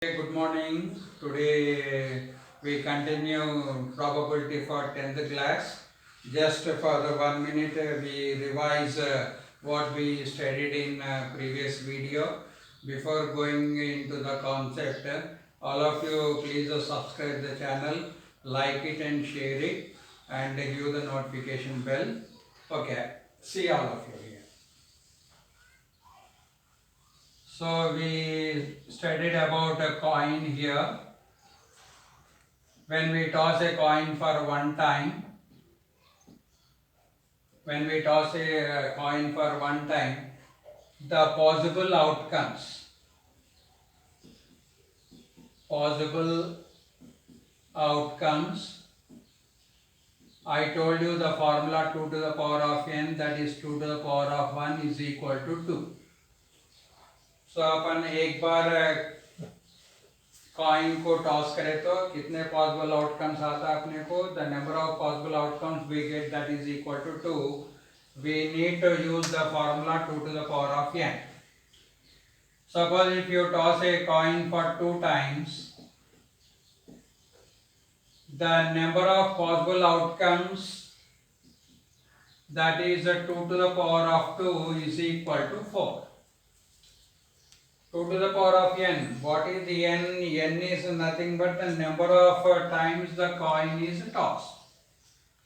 Good morning. Today we continue probability for 10th class. Just for the 1 minute we revise what we studied in previous video. Before going into the concept, all of you please subscribe the channel, like it and share it and give the notification bell. Okay, see all of you here. So we studied about a coin here. When we toss a coin for one time, when we toss a coin for one time, the possible outcomes, I told you the formula 2 to the power of n, that is 2 to the power of 1 is equal to 2. So अपन एक बार coin को toss करें तो कितने possible outcomes आता है अपने को, the number of possible outcomes we get that is equal to 2. We need to use the formula 2 to the power of n. Suppose if you toss a coin for 2 times, the number of possible outcomes, that is 2 to the power of 2 is equal to 4. 2 to the power of n. What is the n? N is nothing but the number of times the coin is tossed.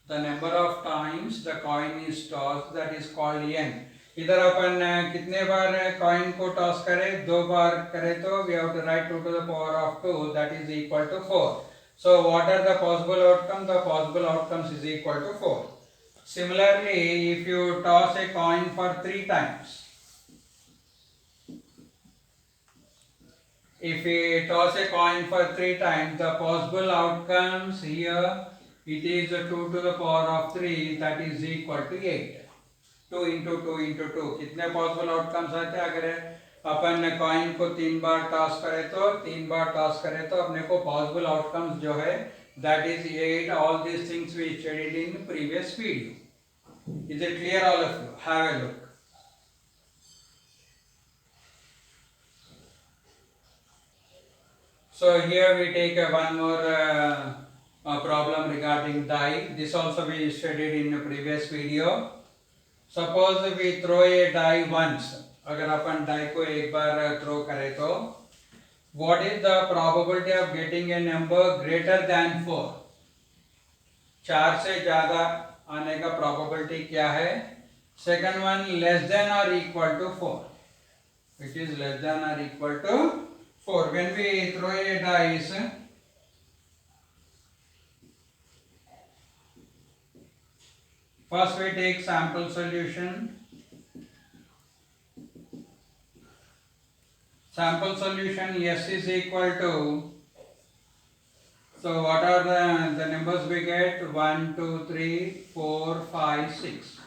The number of times the coin is tossed, that is called n. इधर अपन कितने बार coin को toss करें, 2 बार करें तो we have to write 2 to the power of 2, that is equal to 4. So what are the possible outcomes? The possible outcomes is equal to 4. Similarly, if you toss a coin for 3 times, if we toss a coin for 3 times, the possible outcomes here, it is 2 to the power of 3, that is equal to 8. 2 into 2 into 2. कितने possible outcomes आते हैं? अगर अपन coin को 3 बार toss करें तो 3 बार toss करें तो अपने को पॉसिबल आउटकम्स जो है that is 8. All these things we studied in previous video. Is it clear all of you? Have a look. So here we take one more problem regarding die. This also we studied in the previous video. Suppose we throw a die once. अगर अपन die को एक बार throw करें तो what is the probability of getting a number greater than 4? 4 से ज़्यादा आने का probability क्या है? Second one, less than or equal to 4. Which is less than or equal to 4. When we throw a dice, first we take sample solution. Sample solution S is equal to, so what are the numbers we get? 1, 2, 3, 4, 5, 6.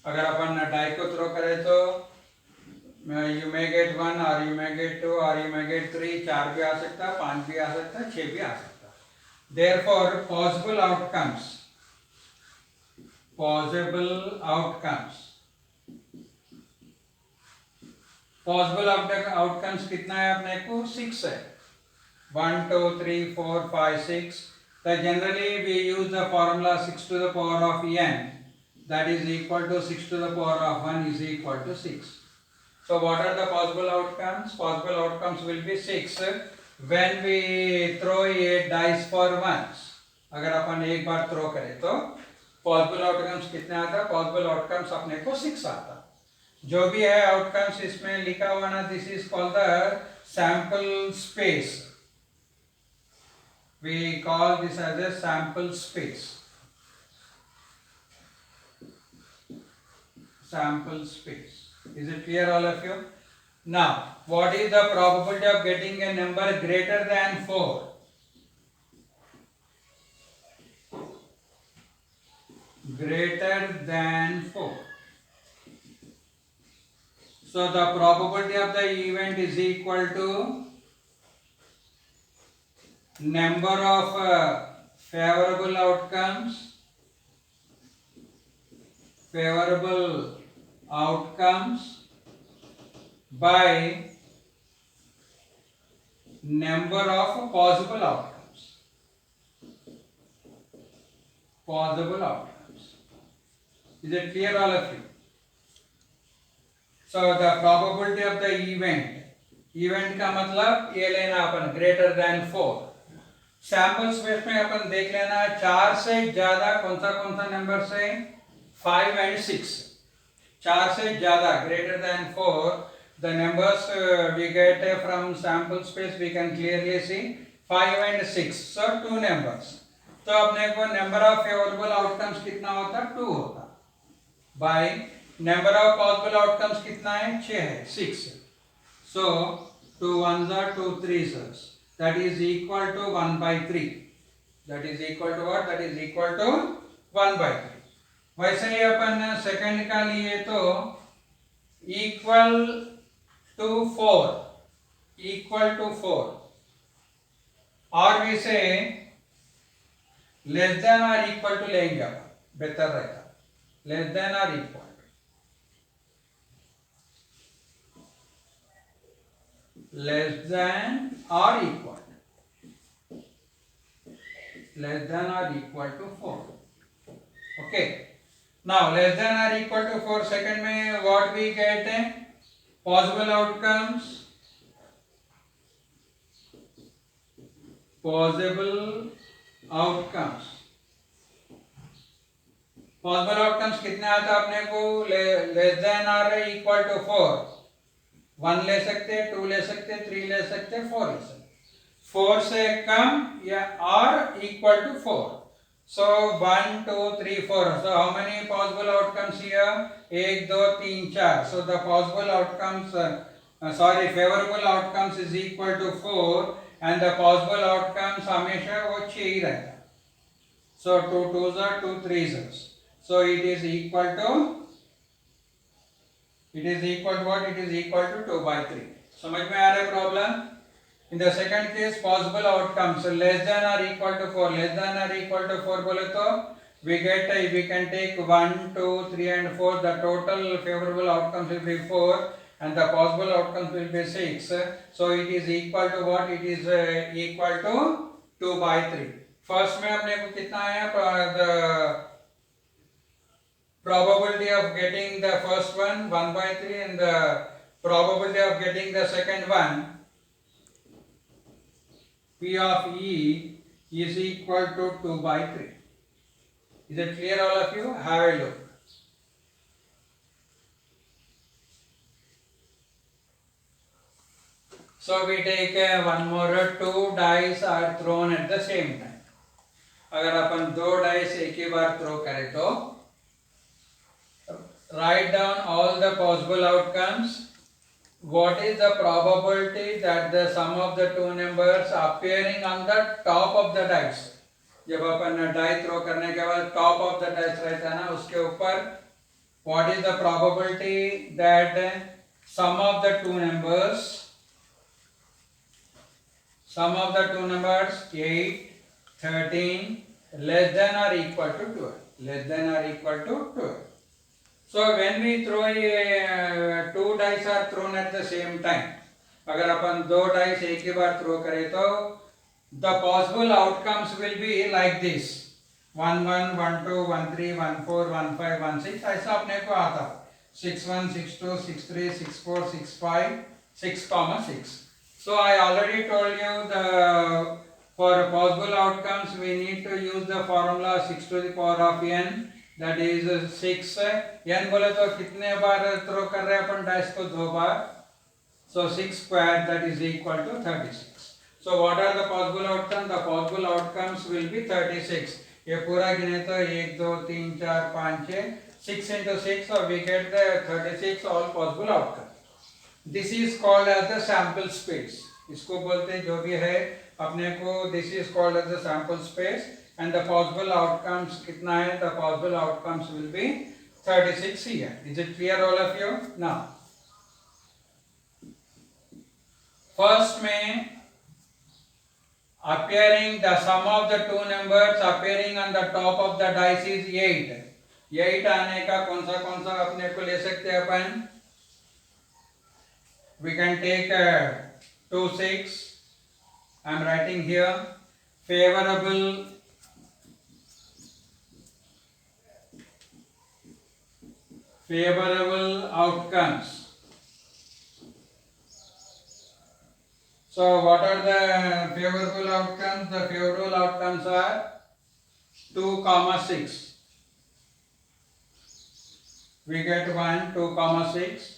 अगर अपन die को throw करें तो you may get 1 or you may get 2 or you may get 3. 4 भी आ सकता है, 5 भी आ सकता है, 6 भी आ सकता है. Therefore possible outcomes कितना है अपने को? 6 है. 1, 2, 3, 4, 5, 6. So generally we use the formula 6 to the power of n, that is equal to 6 to the power of 1 is equal to 6. So what are the possible outcomes? Possible outcomes will be 6 when we throw a dice for once. अगर अपन एक बार throw करें तो possible outcomes कितने आता है? Possible outcomes अपने को 6 आता. जो भी है आउटकम्स इसमें लिखा हुआ ना, this is called the sample space. We call this as a sample space. Sample space. Is it clear all of you? Now, what is the probability of getting a number greater than 4? Greater than 4. So the probability of the event is equal to number of favorable outcomes by number of possible outcomes. Possible outcomes. Is it clear, all of you? So the probability of the event का मतलब ये लेना अपन greater than 4. Sample space में अपन देख लेना 4 से ज्यादा कौन सा नंबर से 5 and 6. 4 से ज्यादा greater than 4. The numbers we get from sample space we can clearly see 5 and 6. So 2 numbers. तो अपने को number of favorable outcomes कितना होता? 2 होता. By number of possible outcomes कितना है? 6 है, 6. So 2 ones are 2 threes. That is equal to 1 by 3. That is equal to what? That is equal to 1 by 3. वैसे ही अपन सेकंड का लिए तो equal to 4. Equal to 4. और we say less than or equal to लेंगे अपन, बेहतर रहेगा. Less than or equal. Less than or equal. Less than or equal to 4. Okay. Now less than or equal to 4 second में what we get? Possible outcomes. Possible outcomes. Possible outcomes कितने आता अपने को? Less than or equal to 4. 1 ले सकते, 2 ले सकते, 3 ले सकते, 4 ले सकते. 4 से कम या or equal to 4. So 1, 2, 3, 4. So how many possible outcomes here? 1, 2, 3, 4. So the possible outcomes, favorable outcomes is equal to 4 and the possible outcomes हमेशा वो 6 ही रहता. So 2 2s are 2 3s. So it is equal to what? It is equal to 2 by 3. समझ में आ रहा है problem? In the second case, possible outcomes so less than or equal to 4. Less than or equal to 4 बोले तो we can take 1, 2, 3 and 4. The total favorable outcomes will be 4 and the possible outcomes will be 6. So it is equal to what? It is equal to 2 by 3. First में अपने को कितना है? The probability of getting the first one 1 by 3 and the probability of getting the second one P of E is equal to 2 by 3. Is it clear, all of you? Have a look. So we take one more. 2 dice are thrown at the same time. अगर अपन 2 dice एक ही बार throw करें तो write down all the possible outcomes. What is the probability that the sum of the two numbers appearing on the top of the dice? जब अपन die throw करने के बाद top of the dice रहता है ना, उसके ऊपर what is the probability that sum of the two numbers 8, 13 less than or equal to 12. Less than or equal to 12. So when we throw 2 dice are thrown at the same time. अगर अपन 2 dice एक ही बार throw करें तो the possible outcomes will be like this. 1 1 1 2 1 3 1 4 1 5 1 6 ऐसा अपने को आता. 6 1 6 2 6 3 6 4 6 5 6 comma 6. So I already told you for possible outcomes we need to use the formula 6 to the power of n. That is 6. n बोले तो कितने बार throw कर रहे हैं अपन डाइस को? 2 बार. So 6 square that is equal to 36. So what are the possible outcomes? The possible outcomes will be 36. ये पूरा गिने तो 1 2 3 4 5 6 6 into 6 so we get the 36 all possible outcomes. This is called as the sample space. इसको बोलते हैं जो भी है अपने को this is called as the sample space. And the possible outcomes कितना है? The possible outcomes will be 36 here. Is it clear, all of you? Now, first में appearing the sum of the two numbers appearing on the top of the dice is 8. 8 आने का कौन सा अपने को ले सकते हैं अपन? We can take 2 6 I am writing here favorable outcomes. So what are the favorable outcomes? The favorable outcomes are 2, 6. We get 1, 2, 6.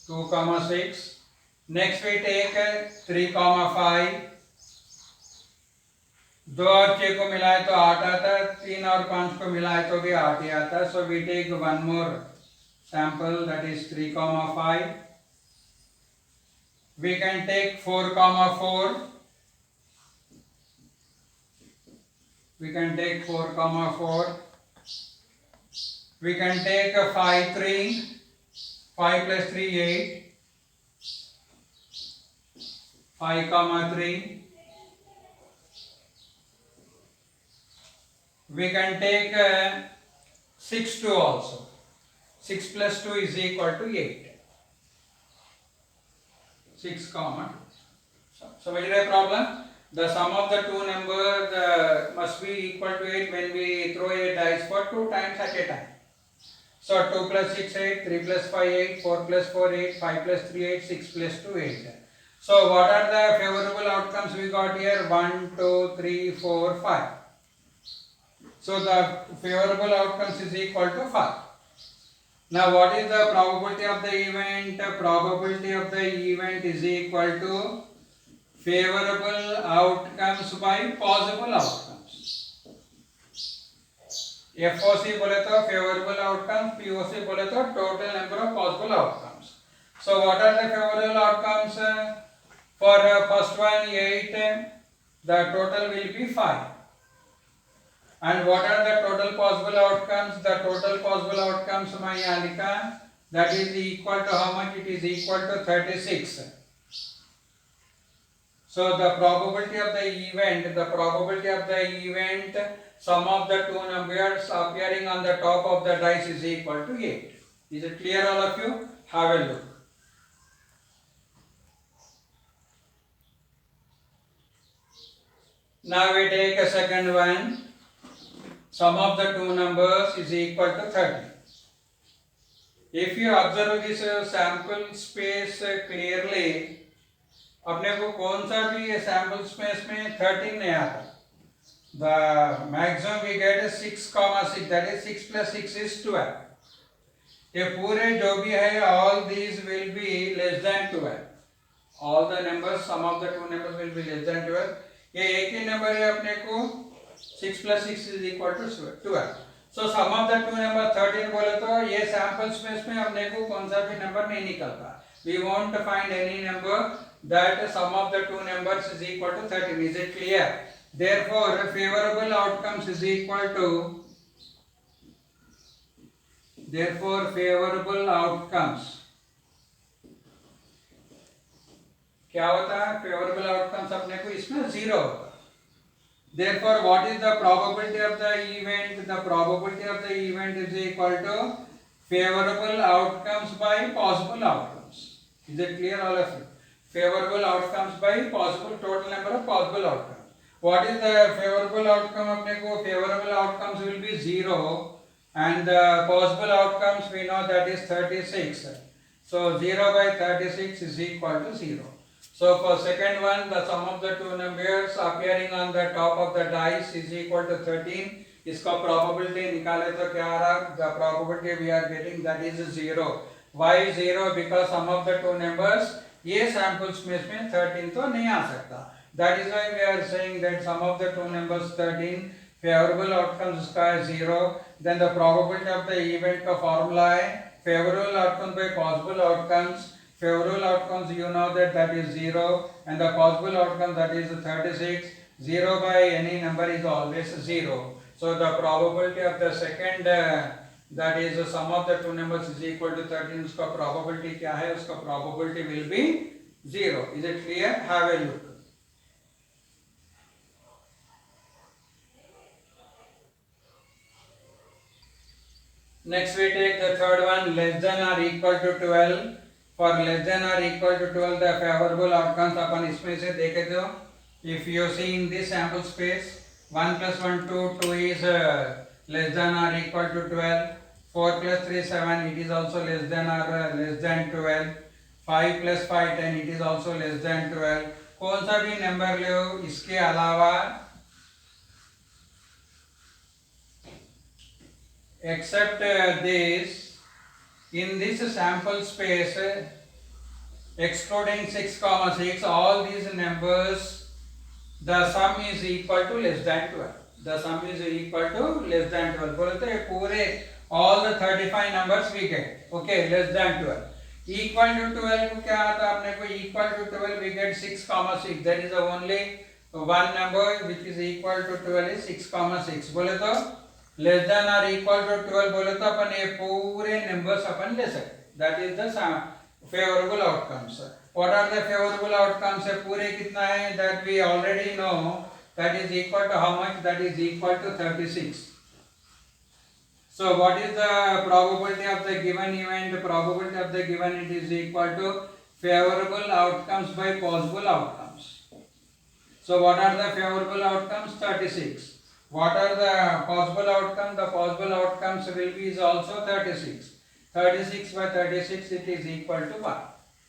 Two comma 6. Next we take 3, 5. 2 और 6 को मिलाए तो 8 आता है, 3 और 5 को मिलाए तो भी 8 ही आता है. So we take one more sample, that is 3, 5. We can take 4, 4. We can take 4, 4. We can take 5, 3. 5 plus 3, 8. 5, 3. We can take 6, 2 also. 6 plus 2 is equal to 8. 6, 2. So what is the problem? The sum of the two numbers must be equal to 8 when we throw a dice for 2 times at a time. So 2 plus 6, 8, 3 plus 5, 8, 4 plus 4, 8, 5 plus 3, 8, 6 plus 2, 8. So what are the favorable outcomes we got here? 1, 2, 3, 4, 5. So the favorable outcomes is equal to 5. Now what is the probability of the event? Probability of the event is equal to favorable outcomes by possible outcomes. FOC बोले तो favorable outcomes, POC बोले तो total number of possible outcomes. So what are the favorable outcomes? For first one 8, the total will be 5. And what are the total possible outcomes? The total possible outcomes मैं यहाँ लिखा, that is equal to how much? It is equal to 36. So the probability of the event, sum of the two numbers appearing on the top of the dice is equal to 8. Is it clear, all of you? Have a look. Now we take a second one. Sum of the two numbers is equal to 30. If you observe this sample space clearly, अपने को कौन सा भी ये sample space में 13 नहीं आता. The maximum we get is 6, 6. That is 6 plus 6 is 12. ये पूरे जो भी है, all these will be less than 12. All the numbers, sum of the two numbers will be less than 12. ये एक ही number है अपने को 6 plus 6 is equal to 12. So sum of the two number 13 बोले तो ये sample space में अपने को कौन सा भी number नहीं निकलता. We want to find any number that sum of the two numbers is equal to 13. Is it clear? Therefore, favorable outcomes is equal to. Therefore, favorable outcomes. क्या होता है? Favorable outcomes अपने को इसमें 0 होता है. Therefore, what is the probability of the event? The probability of the event is equal to favorable outcomes by possible outcomes. Is it clear, all of you? Favorable outcomes by possible, total number of possible outcomes. What is the favorable outcome? अपने को favorable outcomes will be 0 and the possible outcomes we know that is 36. So 0 by 36 is equal to 0. So for second one, the sum of the two numbers appearing on the top of the dice is equal to 13. इसका probability निकाले तो क्या आ रहा? The probability we are getting, that is 0. Why 0? Because sum of the two numbers, ये sample space में 13 तो नहीं आ सकता. That is why we are saying that sum of the two numbers 13, favorable outcomes इसका है 0. Then the probability of the event का formula है favorable outcomes by possible outcomes. Favorable outcomes, you know that is 0, and the possible outcome, that is 36. 0 by any number is always 0. So the probability of the second, that is the sum of the two numbers is equal to 13. उसका probability क्या है? उसका probability will be 0. Is it clear? Have a look. Next we take the third one, less than or equal to 12. For less than or equal to 12 the favorable outcomes अपन इसमें से देखे तो if you see in this sample space 1 plus 1 2 is less than or equal to 12, 4 plus 3 7 it is also less than or less than 12, 5 plus 5 10 it is also less than 12. कौन सा भी number लो इसके अलावा except this in this sample space excluding 6 comma 6 all these numbers the sum is equal to less than 12, the sum is equal to less than 12 बोले तो ये पूरे all the 35 numbers we get okay less than 12. Equal to 12 को क्या आता है अपने को equal to 12 we get 6 comma 6, that is the only one number which is equal to 12 is 6 comma 6. बोले तो less than or equal to 12 बोले तो अपन ये पूरे numbers अपन ले सकते, that is the favorable outcomes. What are the favorable outcomes है पूरे कितना है that we already know, that is equal to how much, that is equal to 36. So what is the probability of the given event? The probability of the given it is equal to favorable outcomes by possible outcomes. So what are the favorable outcomes? 36. What are the possible outcomes? The possible outcomes will be is also 36. 36 by 36 it is equal to 1.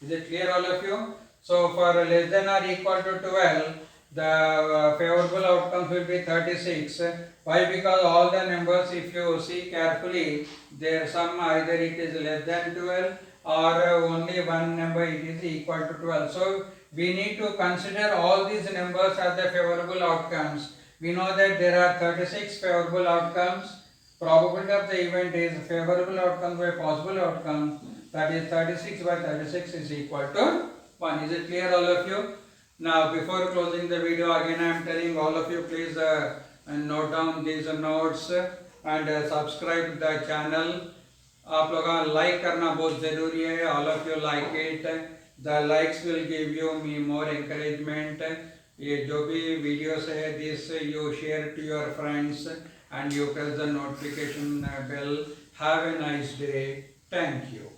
Is it clear all of you? So for less than or equal to 12 the favorable outcomes will be 36. Why? Because all the numbers if you see carefully their sum either it is less than 12 or only one number it is equal to 12. So we need to consider all these numbers as the favorable outcomes. We know that there are 36 favorable outcomes. Probability of the event is favorable outcomes by possible outcomes, that is 36 by 36 is equal to 1. Is it clear all of you? Now before closing the video again I am telling all of you please note down these notes and subscribe the channel. आप लोग like करना बहुत ज़रूरी है. All of you like it. The likes will give you me more encouragement. ये जो भी videos है this you share to your friends and you press the notification bell. Have a nice day. Thank you.